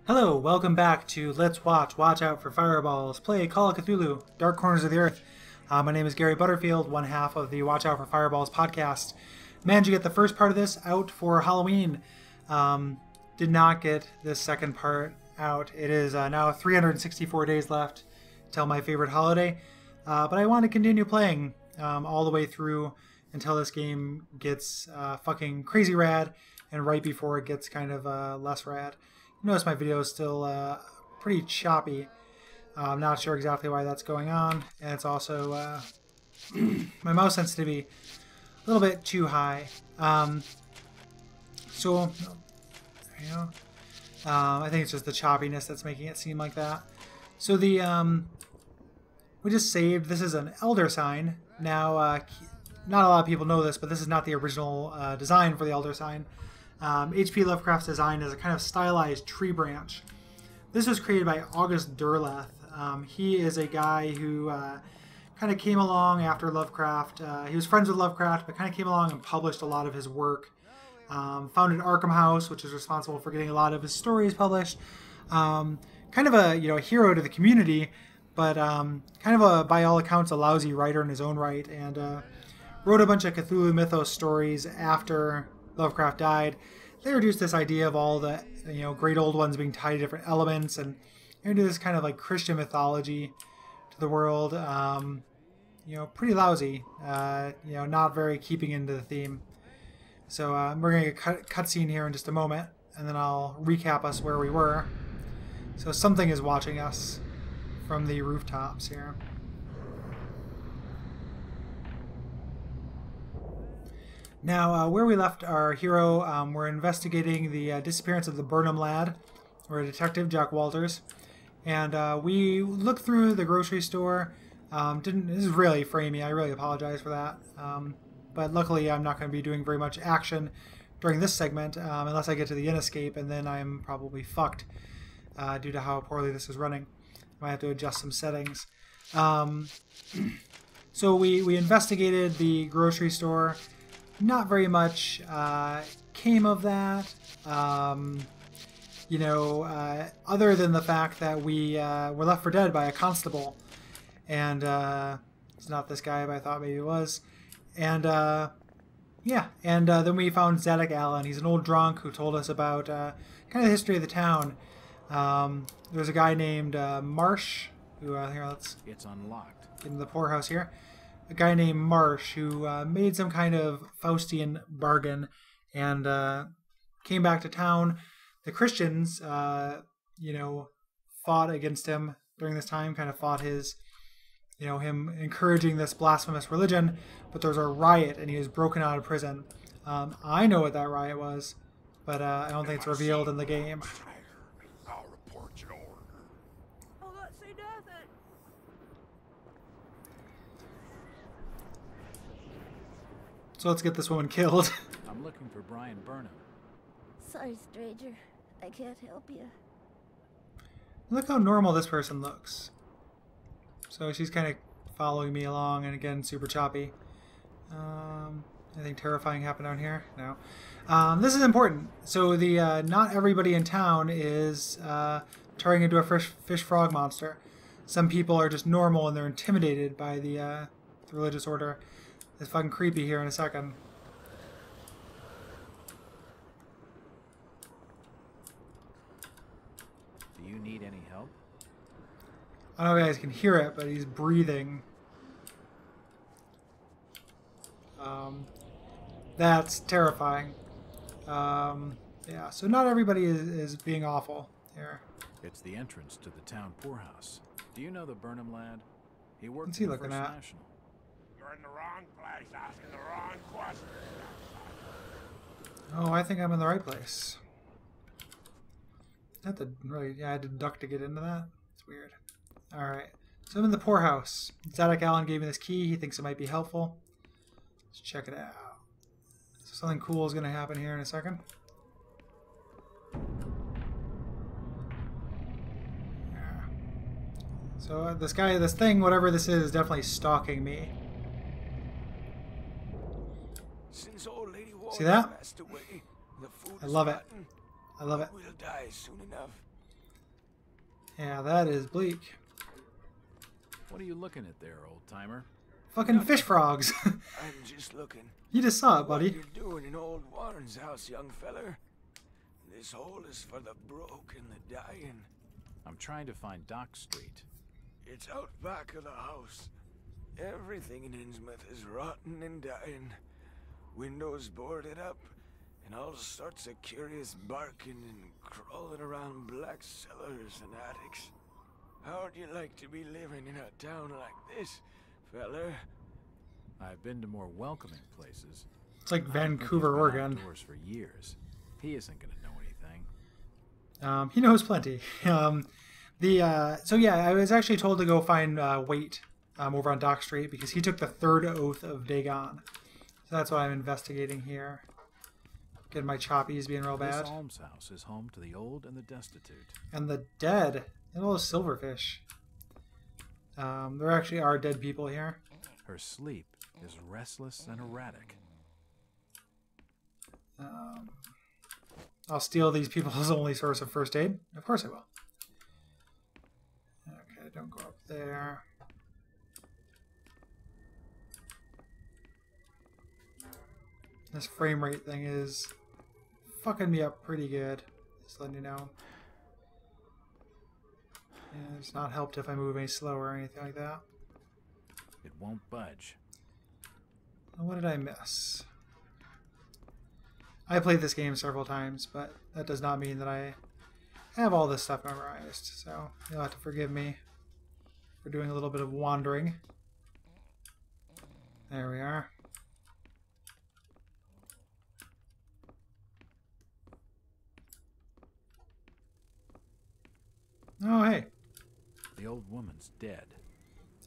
Hello, welcome back to Let's Watch Out for Fireballs, play Call of Cthulhu, Dark Corners of the Earth. My name is Gary Butterfield, one half of the Watch Out for Fireballs podcast. Managed to get the first part of this out for Halloween. Did not get this second part out. It is now 364 days left till my favorite holiday. But I want to continue playing all the way through until this game gets fucking crazy rad, and right before it gets kind of less rad. Notice my video is still pretty choppy. I'm not sure exactly why that's going on, and it's also my mouse sensitivity a little bit too high. I think it's just the choppiness that's making it seem like that. So the we just saved. This is an elder sign. Now, not a lot of people know this, but this is not the original design for the elder sign. H.P. Lovecraft's design is a kind of stylized tree branch. This was created by August Derleth. He is a guy who kind of came along after Lovecraft. He was friends with Lovecraft, but kind of came along and published a lot of his work. Founded Arkham House, which is responsible for getting a lot of his stories published. Kind of a hero to the community, but kind of a, by all accounts, a lousy writer in his own right, and wrote a bunch of Cthulhu mythos stories after Lovecraft died. They introduced this idea of all the great old ones being tied to different elements, and introduced this kind of like Christian mythology to the world. Pretty lousy. Not very keeping into the theme. So we're gonna get a cutscene here in just a moment, and then I'll recap us where we were. So something is watching us from the rooftops here. Now, where we left our hero, we're investigating the disappearance of the Burnham lad. We're a detective, Jack Walters, and we looked through the grocery store. This is really framey. I really apologize for that. But luckily, I'm not going to be doing very much action during this segment unless I get to the inn escape, and then I'm probably fucked due to how poorly this is running. I might have to adjust some settings. So we investigated the grocery store. Not very much came of that, other than the fact that we were left for dead by a constable. And it's not this guy, but I thought maybe it was. And, then we found Zadok Allen. He's an old drunk who told us about kind of the history of the town. There's a guy named Marsh, who, here, let's it's unlocked. Get into the poorhouse here. A guy named Marsh who made some kind of Faustian bargain and came back to town. The Christians, fought against him during this time, kind of fought his, him encouraging this blasphemous religion, but there was a riot and he was broken out of prison. I know what that riot was, but I don't think it's revealed in the game. I'll report your order. Oh, let's see nothing. So let's get this woman killed. I'm looking for Brian Burnham. Sorry, stranger. I can't help you. Look how normal this person looks. So she's kind of following me along, and again, super choppy. Anything terrifying happen down here? No. This is important. So the not everybody in town is turning into a fish frog monster. Some people are just normal and they're intimidated by the religious order. It's fucking creepy here in a second. Do you need any help? I don't know if you guys can hear it, but he's breathing. That's terrifying. Yeah, so not everybody is being awful here. It's the entrance to the town poorhouse. Do you know the Burnham lad? He worked What's he in the looking First at? National. You're in the wrong place, asking the wrong question. Oh, I think I'm in the right place. I had to duck to get into that. It's weird. Alright, so I'm in the poorhouse. Zadok Allen gave me this key. He thinks it might be helpful. Let's check it out. So something cool is going to happen here in a second. Yeah. So this thing, whatever this is definitely stalking me. See that? I love it. I love it. We'll die soon enough. Yeah, that is bleak. What are you looking at there, old-timer? Fucking fish frogs. I'm just looking. You just saw it, What buddy. you're doing in old Warren's house, young feller? This hole is for the broke and the dying. I'm trying to find Dock Street. It's out back of the house. Everything in Innsmouth is rotten and dying. Windows boarded up, and all sorts of curious barking and crawling around black cellars and attics. How'd you like to be living in a town like this, feller? I've been to more welcoming places. It's like He's Vancouver, been Oregon. outdoors for years. He isn't gonna know anything. He knows plenty. So yeah, I was actually told to go find Waite over on Dock Street because he took the third oath of Dagon. So that's what I'm investigating here. Getting my choppies being real bad. This almshouse is home to the old and the destitute. And the dead. And all those silverfish. There actually are dead people here. Her sleep is restless and erratic. I'll steal these people's only source of first aid. Of course I will. Okay, don't go up there. This frame rate thing is fucking me up pretty good. Just letting you know. And it's not helped if I move any slower or anything like that. It won't budge. What did I miss? I played this game several times, but that does not mean that I have all this stuff memorized. So you'll have to forgive me for doing a little bit of wandering. There we are. Oh, hey. The old woman's dead.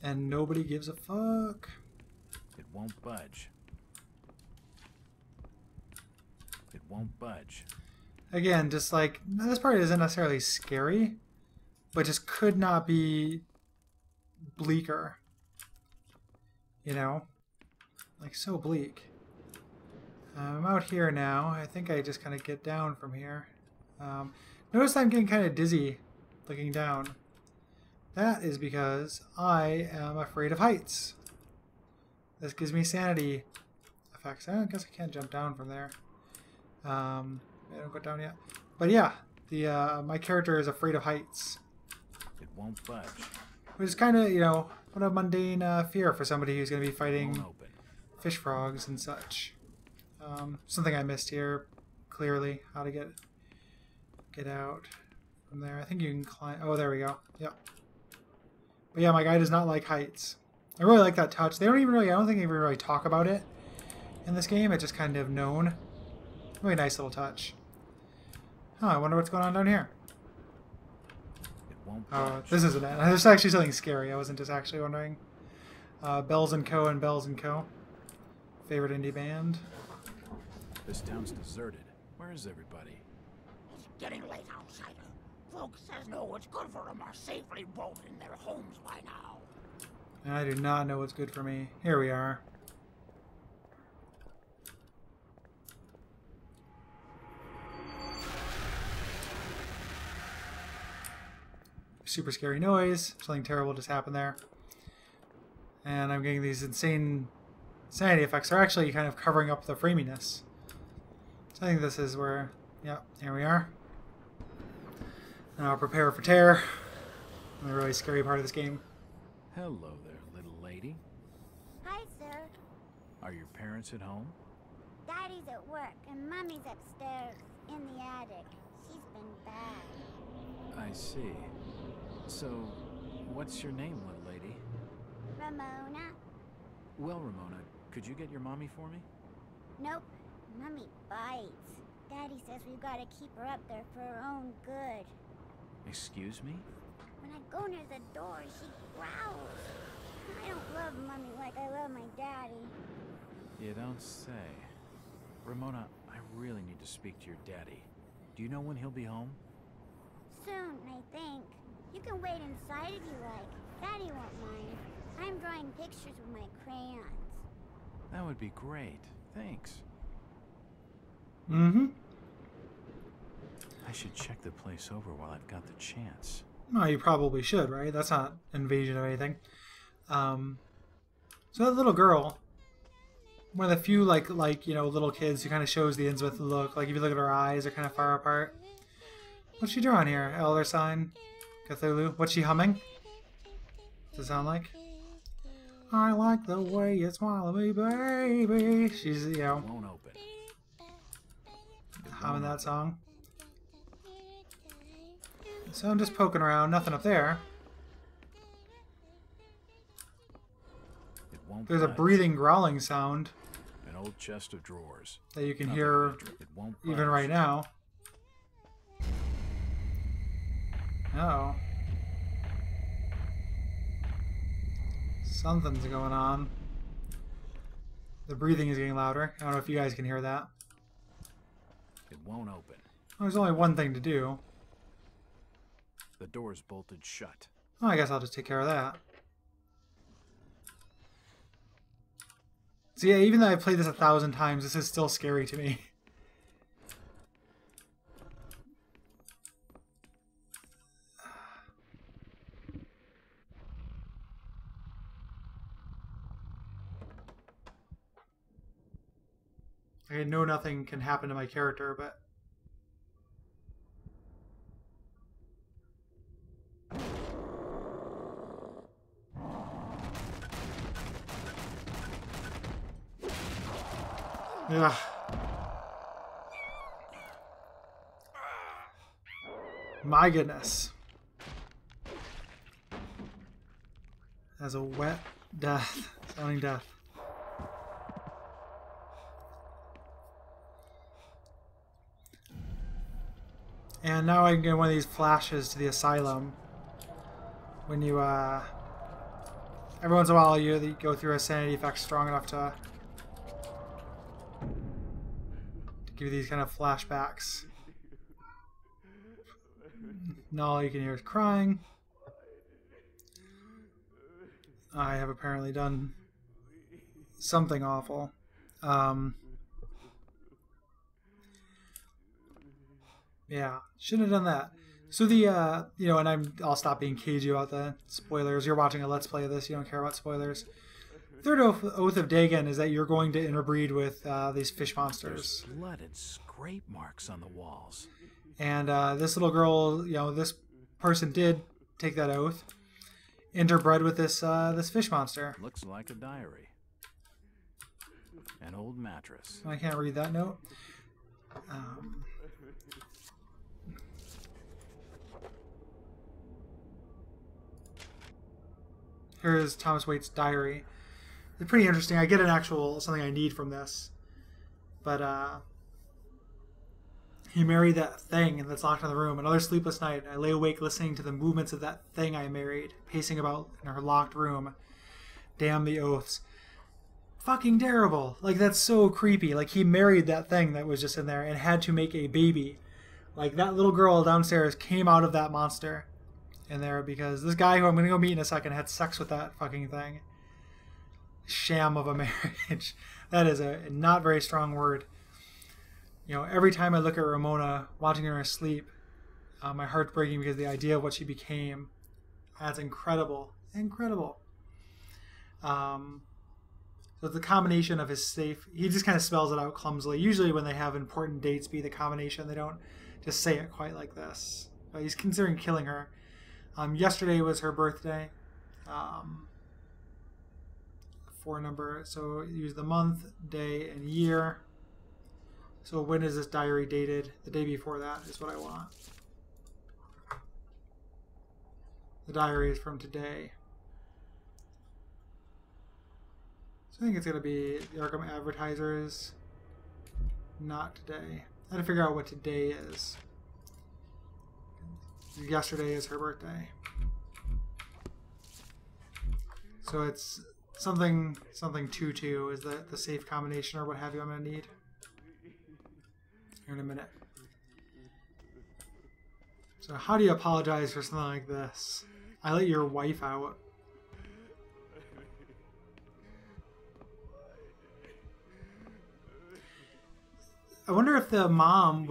And nobody gives a fuck. It won't budge. It won't budge. Again, just like, this part isn't necessarily scary, but just could not be bleaker. You know? Like, so bleak. I'm out here now. I think I just kind of get down from here. Notice I'm getting kind of dizzy looking down. That is because I am afraid of heights. This gives me sanity effects. I guess I can't jump down from there. I don't go down yet. But yeah, my character is afraid of heights. It won't budge. Which is kind of, you know, what a mundane fear for somebody who's going to be It fighting won't open. fish frogs and such. Something I missed here, clearly, how to get out from there. I think you can climb. Oh, there we go. Yep. But yeah, my guy does not like heights. I really like that touch. They don't even really, I don't think they even really talk about it in this game. It's just kind of known. Really nice little touch. Huh, I wonder what's going on down here. It won't Oh, budge. this isn't it. There's actually something scary. I wasn't just actually wondering. Bells and Co. and Bells and Co. Favorite indie band. This town's deserted. Where is everybody? It's getting late, outsider. Folks says know what's good for them are safely bolted in their homes by now. And I do not know what's good for me. Here we are. Super scary noise. Something terrible just happened there. And I'm getting these insane sanity effects. They're actually kind of covering up the framiness. So I think this is where... Yep, here we are. Now prepare for terror. The really scary part of this game. Hello there, little lady. Hi, sir. Are your parents at home? Daddy's at work and Mommy's upstairs in the attic. She's been bad. I see. So, what's your name, little lady? Ramona? Well, Ramona, could you get your mommy for me? Nope. Mommy bites. Daddy says we've got to keep her up there for her own good. Excuse me? When I go near the door, she growls. I don't love Mommy like I love my daddy. You don't say. Ramona, I really need to speak to your daddy. Do you know when he'll be home? Soon, I think. You can wait inside if you like. Daddy won't mind. I'm drawing pictures with my crayons. That would be great. Thanks. Mm-hmm. I should check the place over while I've got the chance. No, you probably should, right? That's not invasion of anything. So that little girl, one of the few little kids who kind of shows the Innsmouth look. Like if you look at her eyes, they're kind of far apart. What's she drawing here? Elder sign, Cthulhu. What's she humming? Does it sound like? I like the way you smile at me, baby. She's Won't open. humming that song. So I'm just poking around. Nothing up there. It won't. There's a budge. breathing, growling sound An old chest of drawers. that you can Nothing hear major. It won't even budge. right now. Oh. Something's going on. The breathing is getting louder. I don't know if you guys can hear that. It won't open. Well, there's only one thing to do. The door's bolted shut. Oh, I guess I'll just take care of that. So yeah, even though I've played this 1,000 times, this is still scary to me. I know nothing can happen to my character, but... yeah. My goodness. As a wet death. Sounding death. And now I can get one of these flashes to the asylum. When you, every once in a while you go through a sanity effect strong enough to give you these kind of flashbacks. Now all you can hear is crying. I have apparently done something awful. Yeah, shouldn't have done that. So the, and I'll stop being cagey about the spoilers. You're watching a Let's Play of this, you don't care about spoilers. Third oath of Dagon is that you're going to interbreed with these fish monsters. There's blood and scrape marks on the walls. And this little girl, this person did take that oath. Interbred with this fish monster. Looks like a diary. An old mattress. I can't read that note. Here's Thomas Waite's diary. It's pretty interesting. I get an actual something I need from this. But he married that thing that's locked in the room. Another sleepless night. I lay awake listening to the movements of that thing I married, pacing about in her locked room. Damn the oaths. Fucking terrible. Like, that's so creepy. Like, he married that thing that was just in there and had to make a baby. Like, that little girl downstairs came out of that monster in there because this guy who I'm going to go meet in a second had sex with that fucking thing. Sham of a marriage. That is a not very strong word. Every time I look at Ramona, watching her asleep, my heart's breaking because the idea of what she became. That's incredible. Incredible. So the combination of his safe, he just kind of spells it out clumsily. Usually when they have important dates be the combination, they don't just say it quite like this. But he's considering killing her. Yesterday was her birthday. 4 number, so use the month, day, and year. So when is this diary dated? The day before that is what I want. The diary is from today. So I think it's going to be the Arkham Advertisers. Not today. I had to figure out what today is. Yesterday is her birthday. So it's something 2-2 is the safe combination or what have you I'm going to need. Here in a minute. So how do you apologize for something like this? I let your wife out. I wonder if the mom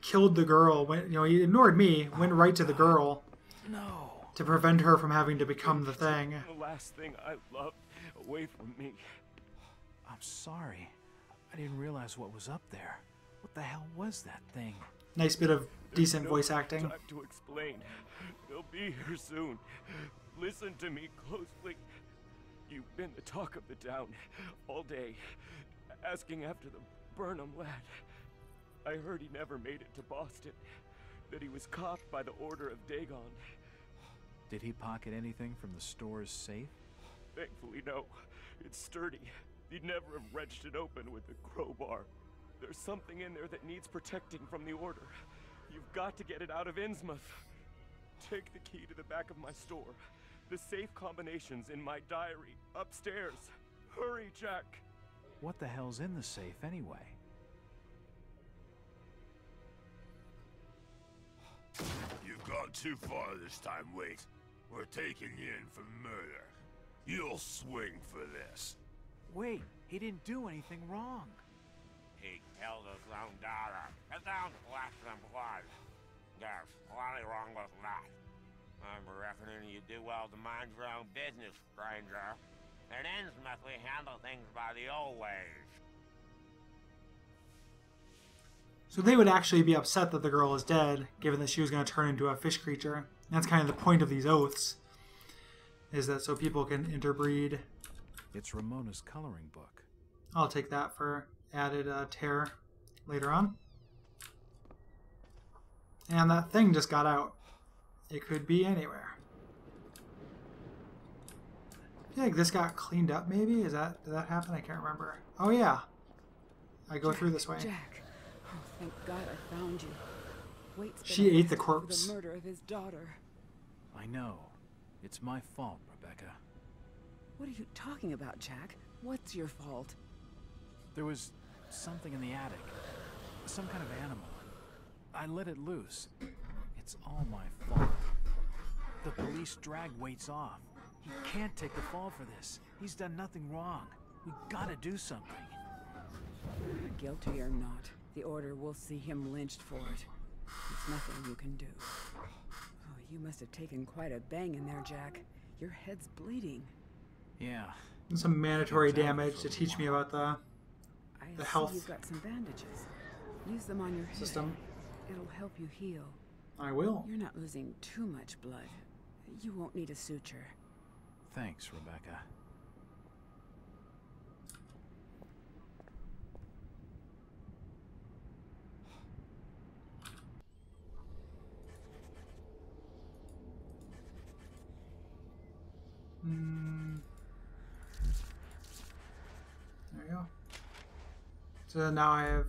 killed the girl. He ignored me, went right to the girl, No. to prevent her from having to become the thing. The last thing I loved away from me. I'm sorry. I didn't realize what was up there. What the hell was that thing? Nice bit of decent No voice acting. time to explain. They'll be here soon. Listen to me closely. You've been the talk of the town all day, asking after the Burnham lad. I heard he never made it to Boston, that he was caught by the order of Dagon. Did he pocket anything from the store's safe? Thankfully, no. It's sturdy. He'd never have wrenched it open with a crowbar. There's something in there that needs protecting from the order. You've got to get it out of Innsmouth. Take the key to the back of my store. The safe combinations in my diary, upstairs. Hurry, Jack. What the hell's in the safe anyway? You've gone too far this time, Wait. We're taking you in for murder. You'll swing for this. Wait, he didn't do anything wrong. He killed his own daughter. It sounds flesh and blood. There's plenty wrong with that. I'm reckoning you do well to mind your own business, stranger. In Innsmouth, we handle things by the old ways. So they would actually be upset that the girl is dead, given that she was going to turn into a fish creature. And that's kind of the point of these oaths, is that so people can interbreed. It's Ramona's coloring book. I'll take that for added terror later on. And that thing just got out. It could be anywhere. I feel like this got cleaned up, maybe? Did that happen? I can't remember. Oh, yeah. I go through this way. Jack. Oh, thank God I found you. Wait's been She ate the arrested for corpse. the murder of his daughter. I know. It's my fault, Rebecca. What are you talking about, Jack? What's your fault? There was something in the attic. Some kind of animal. I let it loose. It's all my fault. The police dragged Waits off. He can't take the fall for this. He's done nothing wrong. We gotta do something. Guilty or not, the Order will see him lynched for it. There's nothing you can do. Oh, you must have taken quite a bang in there, Jack. Your head's bleeding. Yeah. Some mandatory damage to teach me about the I health see you've got some bandages. Use them on your head. system. It'll help you heal. I will. You're not losing too much blood. You won't need a suture. Thanks, Rebecca. There you go. So now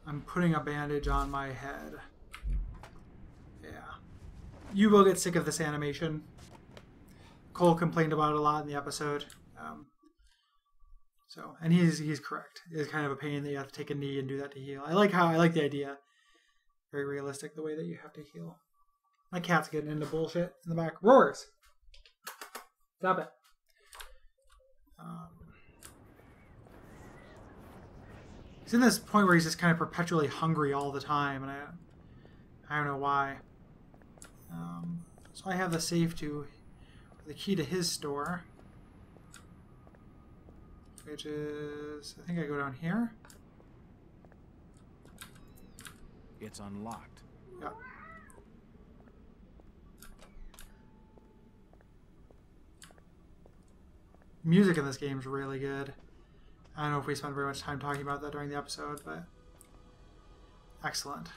I'm putting a bandage on my head. Yeah. You will get sick of this animation. Cole complained about it a lot in the episode. And he's correct. It's kind of a pain that you have to take a knee and do that to heal. I like the idea. Very realistic the way that you have to heal. My cat's getting into bullshit in the back. Roars! Stop it. He's in this point where he's just kind of perpetually hungry all the time, and I don't know why. So I have the safe to the key to his store, which is, I think I go down here. It's unlocked. Yeah. Music in this game is really good. I don't know if we spent very much time talking about that during the episode, but excellent.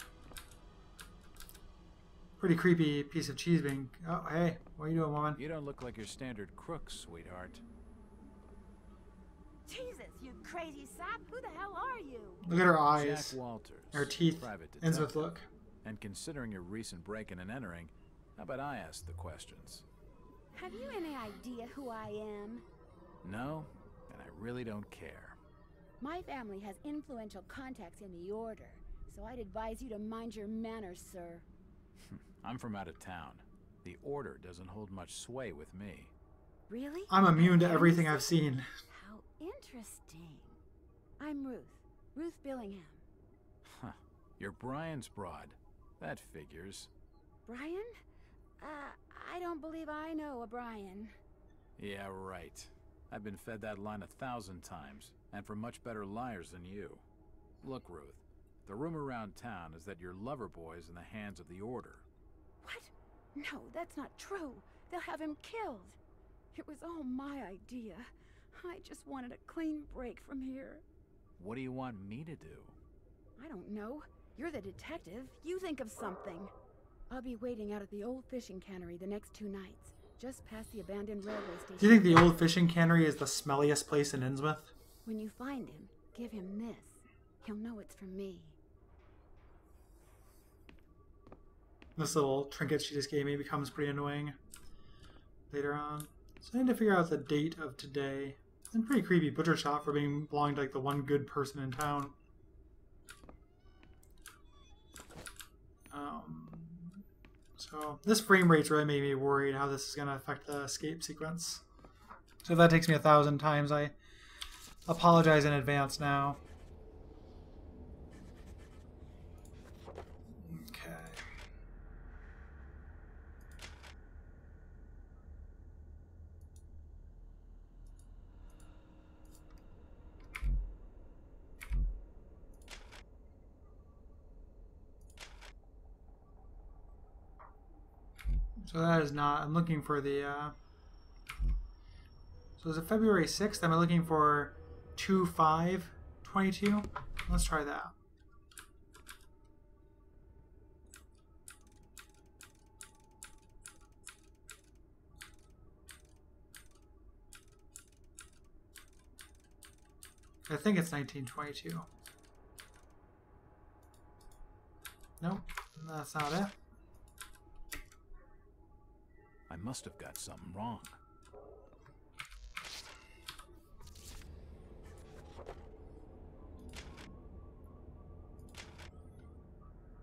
Pretty creepy piece of cheese being... Oh, hey, what are you doing, woman? You don't look like your standard crook, sweetheart. Jesus, you crazy sap! Who the hell are you? Look at her eyes. Jack Walters. Her teeth. Private Ends with detective. look. And considering your recent break-in and entering, how about I ask the questions? Have you any idea who I am? No, and I really don't care. My family has influential contacts in the Order, so I'd advise you to mind your manners, sir. I'm from out of town. The Order doesn't hold much sway with me. Really? I'm immune to everything I've seen. How interesting. I'm Ruth. Ruth Billingham. Huh. You're Brian's broad. That figures. Brian? I don't believe I know a Brian. Yeah, right. I've been fed that line 1,000 times, and from much better liars than you. Look, Ruth, the rumor around town is that your lover boy's in the hands of the Order. What? No, that's not true. They'll have him killed. It was all my idea. I just wanted a clean break from here. What do you want me to do? I don't know. You're the detective. You think of something. I'll be waiting out at the old fishing cannery the next 2 nights, just past the abandoned railway station. Do you think the old fishing cannery is the smelliest place in Innsmouth? When you find him, give him this. He'll know it's from me. This little trinket she just gave me becomes pretty annoying later on. So I need to figure out the date of today. And pretty creepy butcher shop for belonging to like the one good person in town. So this frame rate's really made me worried how this is going to affect the escape sequence. So if that takes me 1,000 times, I apologize in advance now. Okay. So that is not, I'm looking for the, so is it February 6th? I'm looking for 2/5/22. Let's try that. I think it's 1922. Nope, that's not it. I must have got something wrong.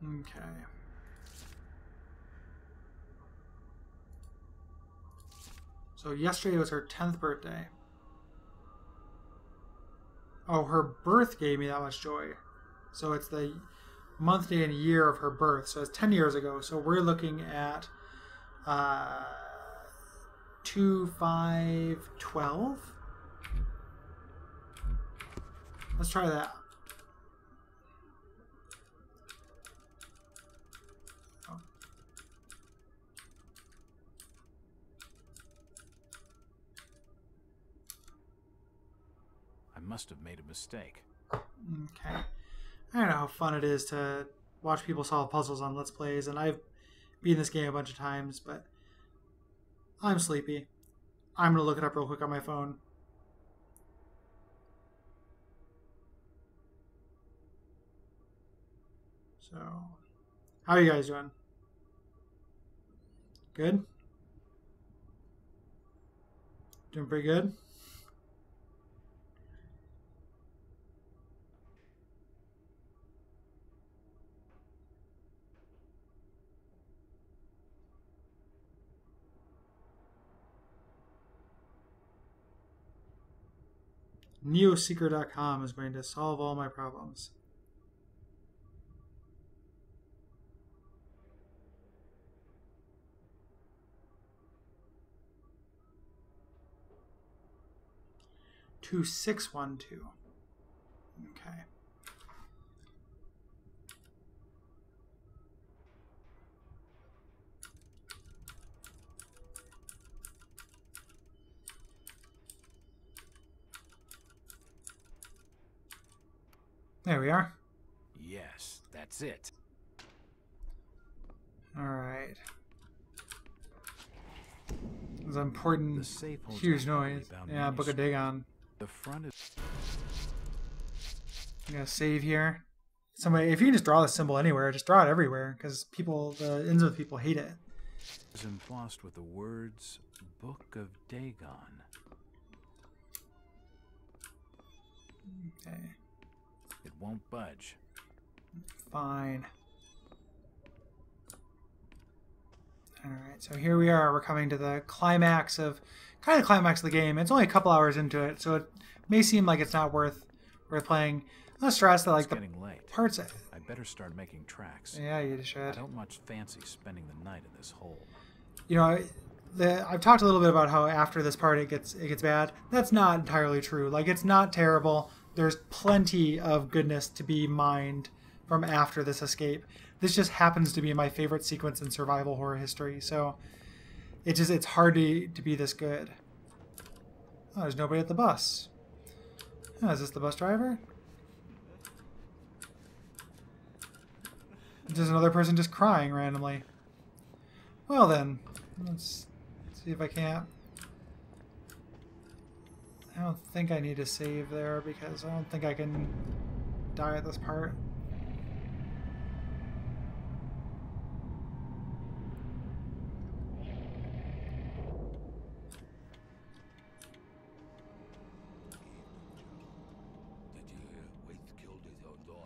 Okay. So yesterday was her 10th birthday. Oh, her birth gave me that much joy. So it's the month, day, and year of her birth. So it's 10 years ago. So we're looking at 2/5/12. Let's try that. Oh. I must have made a mistake. Okay. I don't know how fun it is to watch people solve puzzles on Let's Plays, and I've beaten this game a bunch of times, but I'm sleepy. I'm going to look it up real quick on my phone. So, how are you guys doing? Good? Doing pretty good? Neoseeker.com is going to solve all my problems. Two 612. Okay. There we are. Yes, that's it. All right. There's an important, The safe holds huge a heavily noise. bound Yeah, Book of Dagon. The front is... I'm gonna save here. Somebody, if you can just draw the symbol anywhere, just draw it everywhere, because people, the Innsmouth people hate it. is embossed with the words Book of Dagon. Okay. It won't budge. Fine. Alright, so here we are. We're coming to the climax of, kind of the climax of the game. It's only a couple hours into it, so it may seem like it's not worth playing. I'm not stressed that like It's the getting late. parts. I better start making tracks. Yeah, you I should. don't much fancy spending the night in this hole. You know, I've talked a little bit about how after this part it gets bad. That's not entirely true. Like, it's not terrible. There's plenty of goodness to be mined from after this escape. This just happens to be my favorite sequence in survival horror history. So it's hard to be this good. Oh, there's nobody at the bus. Oh, is this the bus driver? There's another person just crying randomly. Well then, let's see if I can't. I don't think I need to save there because I don't think I can die at this part.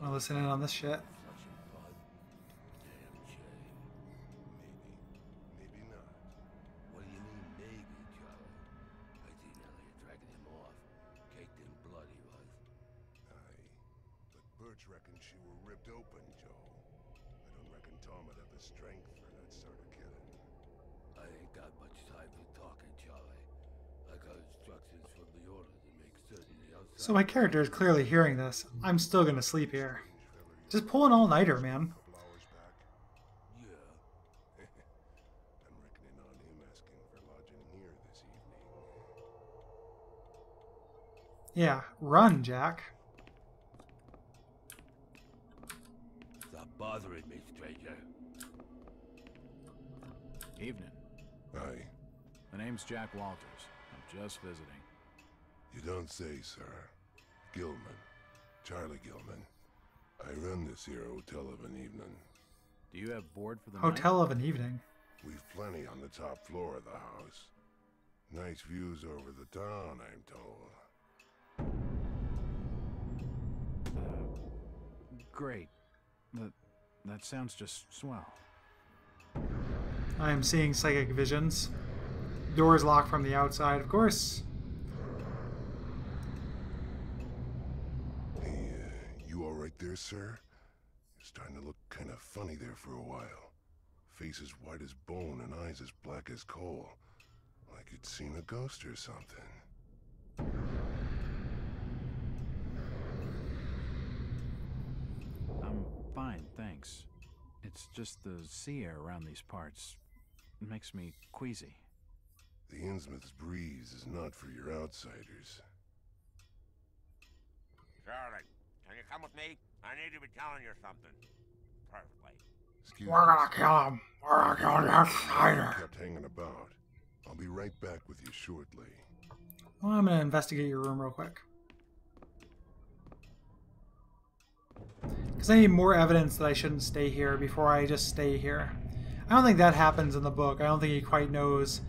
I'll listen in on this shit. Reckon she were ripped open, Joe. I don't reckon Tom would have the strength for that sort of killing. I ain't got much time for talking, Charlie. I got instructions from the order to make certain the outside... So my character is clearly hearing this. I'm still gonna sleep here. Just pull an all-nighter, man. Yeah. I'm reckoning on him asking for lodging here this evening. Yeah, run, Jack. Bothering me, stranger. Evening. Aye. My name's Jack Walters. I'm just visiting. You don't say, sir. Gilman. Charlie Gilman. I run this here hotel of an evening. Do you have board for the Hotel of an evening? We've plenty on the top floor of the house. Nice views over the town, I'm told. Great. That sounds just swell. I am seeing psychic visions. Doors locked from the outside, of course. Hey, you all right there, sir? You're starting to look kind of funny there for a while. Face as white as bone and eyes as black as coal. Like you'd seen a ghost or something. I'm fine, thanks. It's just the sea air around these parts. It makes me queasy. The Innsmouth's breeze is not for your outsiders. Charlie, can you come with me? I need to be telling you something. Perfectly. Excuse We're gonna me, kill him. We're gonna kill the outsider. kept hanging about. I'll be right back with you shortly. Well, I'm gonna investigate your room real quick. Because I need more evidence that I shouldn't stay here before I just stay here. I don't think that happens in the book. I don't think he quite knows,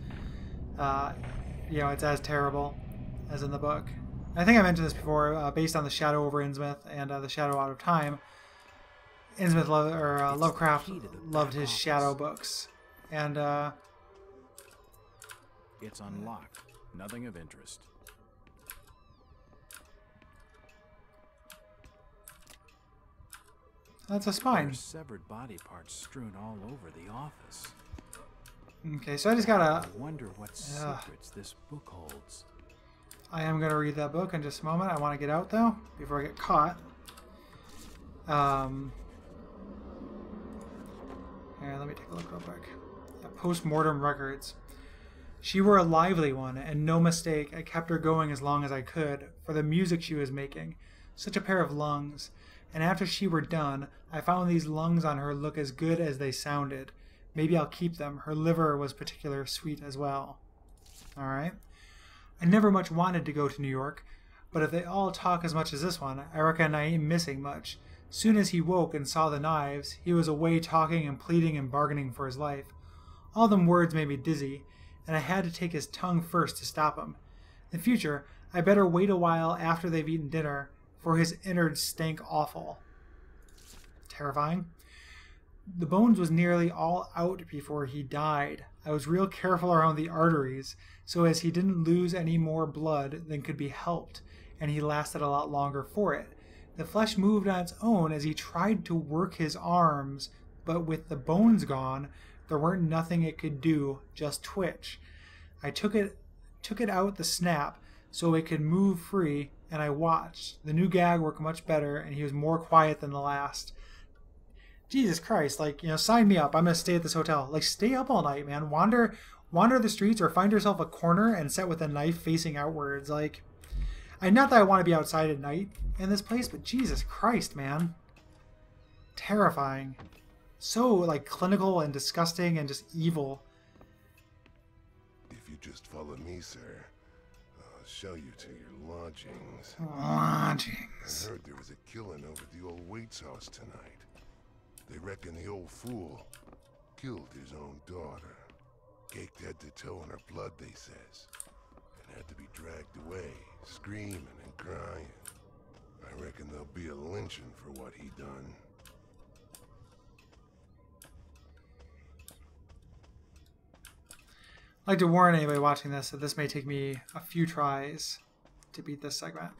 you know, it's as terrible as in the book. I think I mentioned this before, based on The Shadow over Innsmouth and The Shadow Out of Time. Innsmouth Lovecraft loved his shadow books. And, It's unlocked. Nothing of interest. that's a spine. There's severed body parts strewn all over the office. Okay, so I just gotta... I wonder what secrets this book holds. I am going to read that book in just a moment. I want to get out, though, before I get caught. Here, let me take a look real quick. Post-mortem records. She were a lively one, and no mistake, I kept her going as long as I could, for the music she was making. Such a pair of lungs. And after she were done, I found these lungs on her look as good as they sounded. Maybe I'll keep them. Her liver was particular sweet as well. Alright. I never much wanted to go to New York, but if they all talk as much as this one, I reckon I ain't missing much. Soon as he woke and saw the knives, he was away talking and pleading and bargaining for his life. All them words made me dizzy, and I had to take his tongue first to stop him. In future, I better wait a while after they've eaten dinner, for his innards stank awful. Terrifying. The bones was nearly all out before he died. I was real careful around the arteries, so as he didn't lose any more blood than could be helped, and he lasted a lot longer for it. The flesh moved on its own as he tried to work his arms, but with the bones gone, there weren't nothing it could do, just twitch. I took it out the snap so it could move free, and I watched. The new gag worked much better, and he was more quiet than the last. Jesus Christ, like, sign me up. I'm gonna stay at this hotel. Like, stay up all night, man. Wander the streets or find yourself a corner and sit with a knife facing outwards. Like, not that I want to be outside at night in this place, but Jesus Christ, man. Terrifying. So, like, clinical and disgusting and just evil. If you just follow me, sir, I'll show you to your lodgings. Lodgings. I heard there was a killing over at the old Waite's house tonight. They reckon the old fool killed his own daughter. Caked head to toe in her blood, they says. And had to be dragged away, screaming and crying. I reckon there'll be a lynching for what he done. I'd like to warn anybody watching this that this may take me a few tries to beat this segment.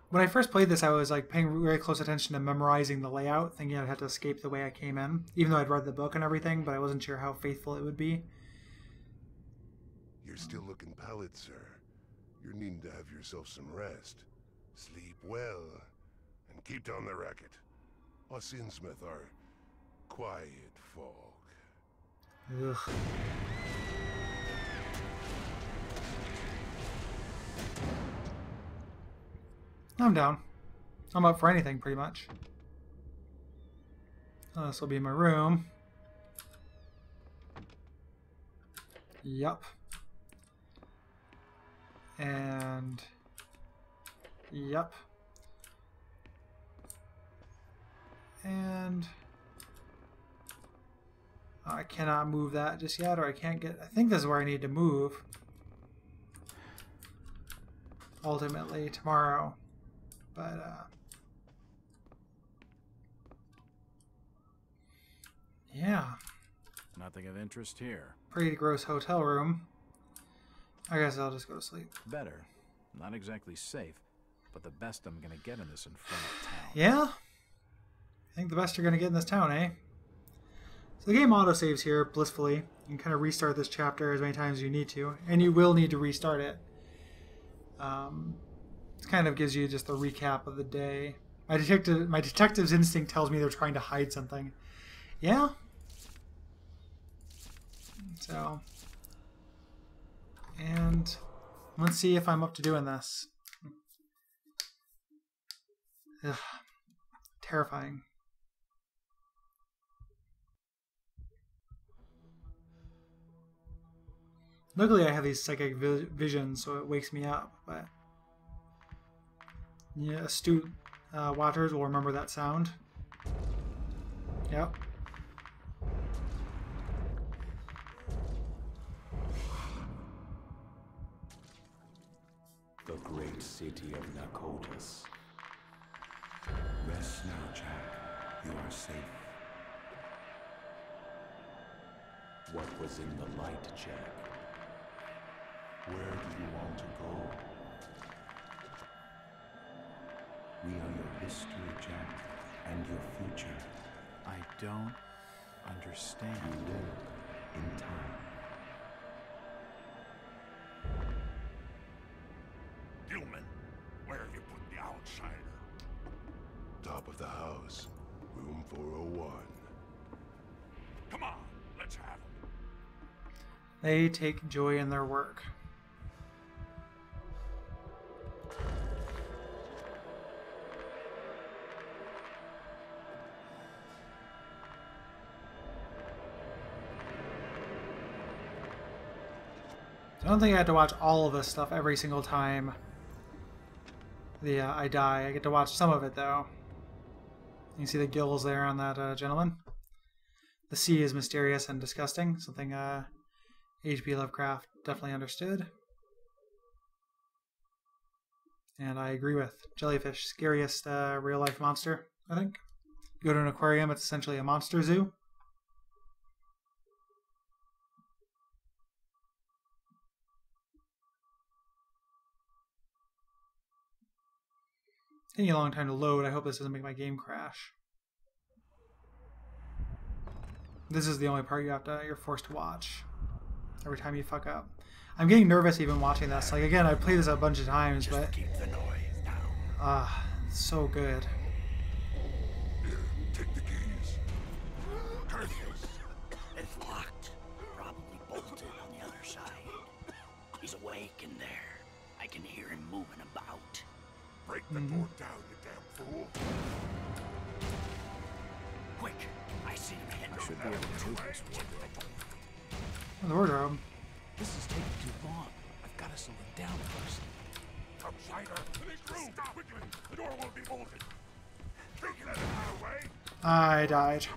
When I first played this, I was like paying very close attention to memorizing the layout, thinking I'd have to escape the way I came in, even though I'd read the book and everything, but I wasn't sure how faithful it would be. You're still looking pallid, sir. You're needing to have yourself some rest. Sleep well, and keep down the racket. Us Innsmouth are quiet folk. Ugh. I'm down. I'm up for anything, pretty much. This will be my room. Yup. And... yup. And... I cannot move that just yet, or I can't get... I think this is where I need to move. Ultimately, tomorrow. But, yeah. Nothing of interest here. Pretty gross hotel room. I guess I'll just go to sleep. Better. Not exactly safe, but the best I'm gonna get in this infernal town. Yeah? I think the best you're gonna get in this town, eh? So the game autosaves here, blissfully. You can kind of restart this chapter as many times as you need to, and you will need to restart it. It kind of gives you just a recap of the day. My detective's instinct tells me they're trying to hide something. Yeah? So... and let's see if I'm up to doing this. Ugh. Terrifying. Luckily I have these psychic visions, so it wakes me up, but... yeah, astute watchers will remember that sound. Yep. The great city of Nakotas. Rest now, Jack. You are safe. What was in the light, Jack? Where do you want to go? We are your history, Jack, and your future. I don't understand. You will, in time. Human, where have you put the outsider? Top of the house, room 401. Come on, let's have him. They take joy in their work. I don't think I have to watch all of this stuff every single time I die. I get to watch some of it, though. You can see the gills there on that gentleman. The sea is mysterious and disgusting, something H.P. Lovecraft definitely understood. And I agree with. Jellyfish, scariest real-life monster, I think. You go to an aquarium, it's essentially a monster zoo. taking a long time to load. I hope this doesn't make my game crash. This is the only part you're forced to watch every time you fuck up. I'm getting nervous even watching this. Like, again, I've played this a bunch of times, but Keep the noise down. it's so good. Here, take the keys. It's locked. Probably bolted on the other side. He's awake in there. I can hear him moving about. Break the door down, you damn fool. Quick! I see him heading. I should be able to move this wardrobe. Oh, the wardrobe. This is taking too long. I've got to slow it down first. Outsider, to this room! Quickly! The door won't be bolted. Take it out of the way. I died.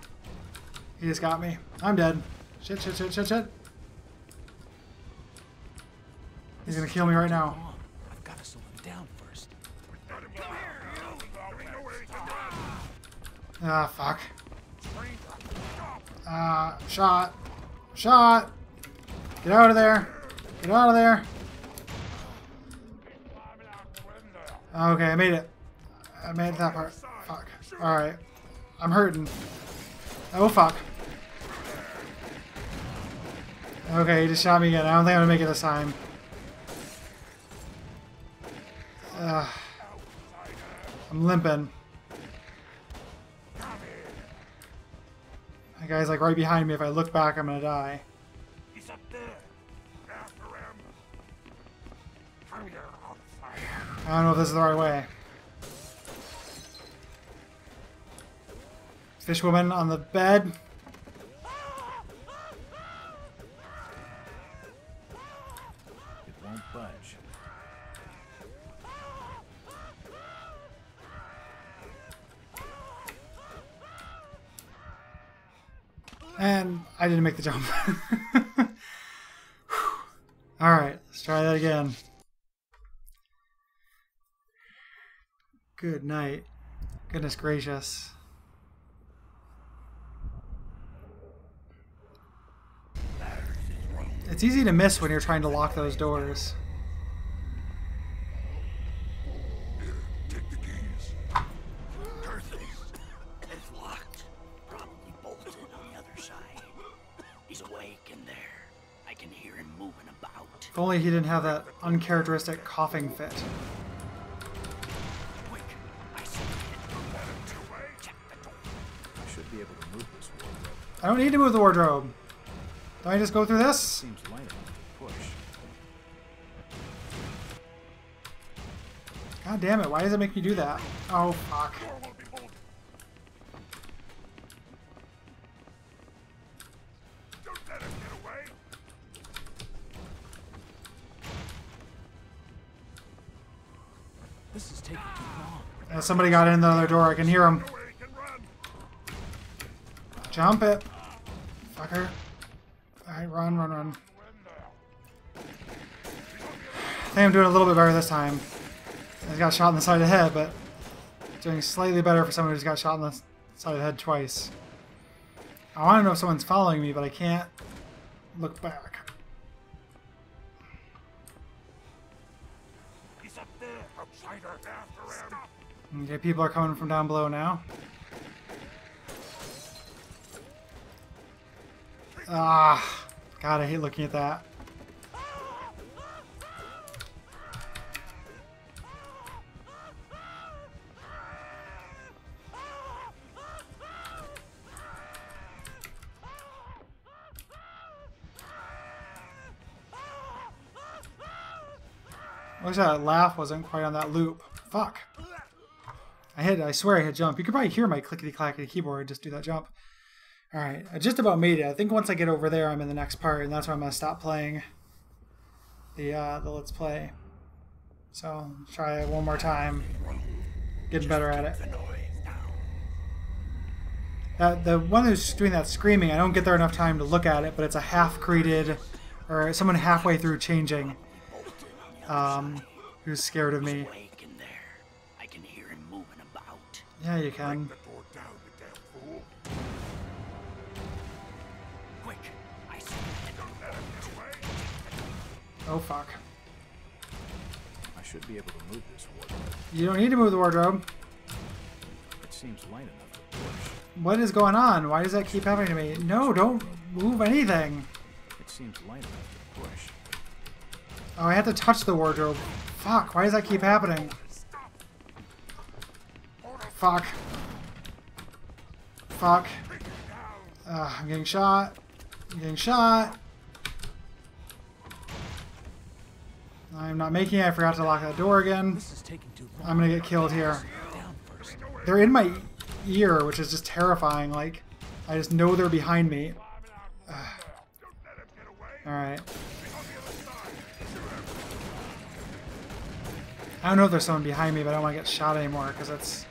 He just got me. I'm dead. Shit, shit, shit, shit, shit. He's gonna kill me right now. I've got to slow it down first. Ah, fuck. Shot. Shot. Get out of there. Get out of there. Okay, I made it. I made that part. Fuck. Alright. I'm hurting. Oh, fuck. Okay, he just shot me again. I don't think I'm gonna make it this time. I'm limping. That guy's like right behind me. If I look back, I'm gonna die. He's up there. After him. Come here, outsider. I don't know if this is the right way. Fishwoman on the bed. It won't budge. And I didn't make the jump. Alright, let's try that again. Good night. Goodness gracious. It's easy to miss when you're trying to lock those doors. Here, take the keys. It's locked. Probably bolted on the other side. He's awake in there. I can hear him moving about. If only he didn't have that uncharacteristic coughing fit. Quick! I see him. Check the door. I should be able to move this wardrobe. I don't need to move the wardrobe. Don't I just go through this? Seems light enough to push. God damn it, why does it make me do that? Oh, fuck. Don't let him get away. This is taking too long. Somebody got in the other door, I can hear him. Jump it. Fucker. Alright, run, run, run. I think I'm doing a little bit better this time. I got shot in the side of the head, but doing slightly better for someone who's got shot in the side of the head twice. I want to know if someone's following me, but I can't look back. He's up there. Outsider. After him. Okay, people are coming from down below now. Ah, God, I hate looking at that. I wish that laugh wasn't quite on that loop. Fuck. I swear I hit jump. You could probably hear my clickety-clackety keyboard just do that jump. Alright, I just about made it. I think once I get over there, I'm in the next part, and that's where I'm going to stop playing the Let's Play. So, try it one more time. Getting better at it. The one who's doing that screaming, I don't get there enough time to look at it, but it's a half-created, or someone halfway through changing, who's scared of me. I can hear him moving about. Yeah, you can. Quick! I see him. Oh, fuck. I should be able to move this wardrobe. You don't need to move the wardrobe. It seems light enough to push. What is going on? Why does that keep happening to me? No, don't move anything. It seems light enough to push. Oh, I have to touch the wardrobe. Fuck, why does that keep happening? Fuck. Fuck. I'm getting shot. I'm getting shot. I'm not making it. I forgot to lock that door again. I'm gonna get killed here. They're in my ear, which is just terrifying. Like, I just know they're behind me. Alright. I don't know if there's someone behind me, but I don't want to get shot anymore, because that's...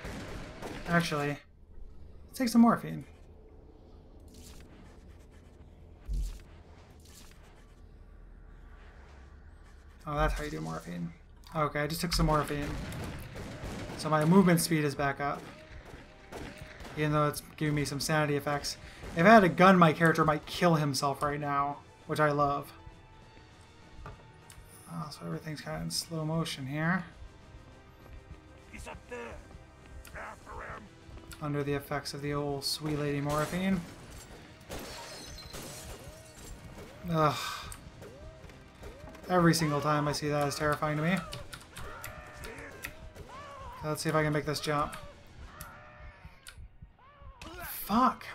Actually, let's take some morphine. Oh, that's how you do morphine. Okay, I just took some morphine. So my movement speed is back up. Even though it's giving me some sanity effects. If I had a gun, my character might kill himself right now, which I love. Oh, so everything's kind of in slow motion here. He's up there. After him. Under the effects of the old sweet lady morphine. Ugh. Every single time I see that is terrifying to me. Let's see if I can make this jump. Fuck.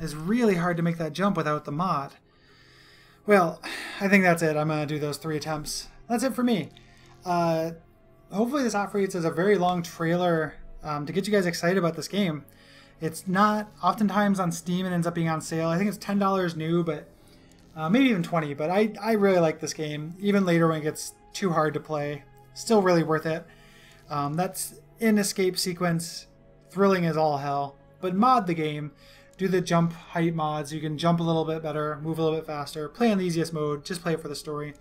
It's really hard to make that jump without the mod. Well, I think that's it. I'm going to do those 3 attempts. That's it for me. Hopefully this operates as a very long trailer to get you guys excited about this game. It's not oftentimes on Steam and ends up being on sale. I think it's $10 new, but maybe even 20. But I really like this game. Even later when it gets too hard to play, still really worth it. That's an escape sequence. Thrilling as all hell. But mod the game. Do the jump height mods. You can jump a little bit better, move a little bit faster. Play on the easiest mode. Just play it for the story.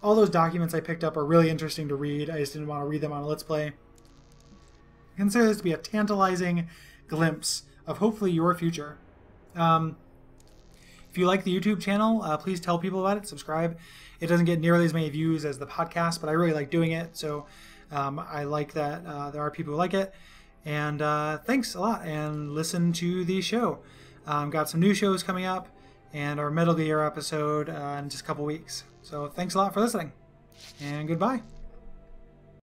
All those documents I picked up are really interesting to read. I just didn't want to read them on a Let's Play. Consider this to be a tantalizing glimpse of hopefully your future. If you like the YouTube channel, please tell people about it. Subscribe. It doesn't get nearly as many views as the podcast, but I really like doing it. So I like that there are people who like it. And thanks a lot. And listen to the show. Got some new shows coming up. And our Metal Gear episode in just a couple weeks. So thanks a lot for listening. And goodbye.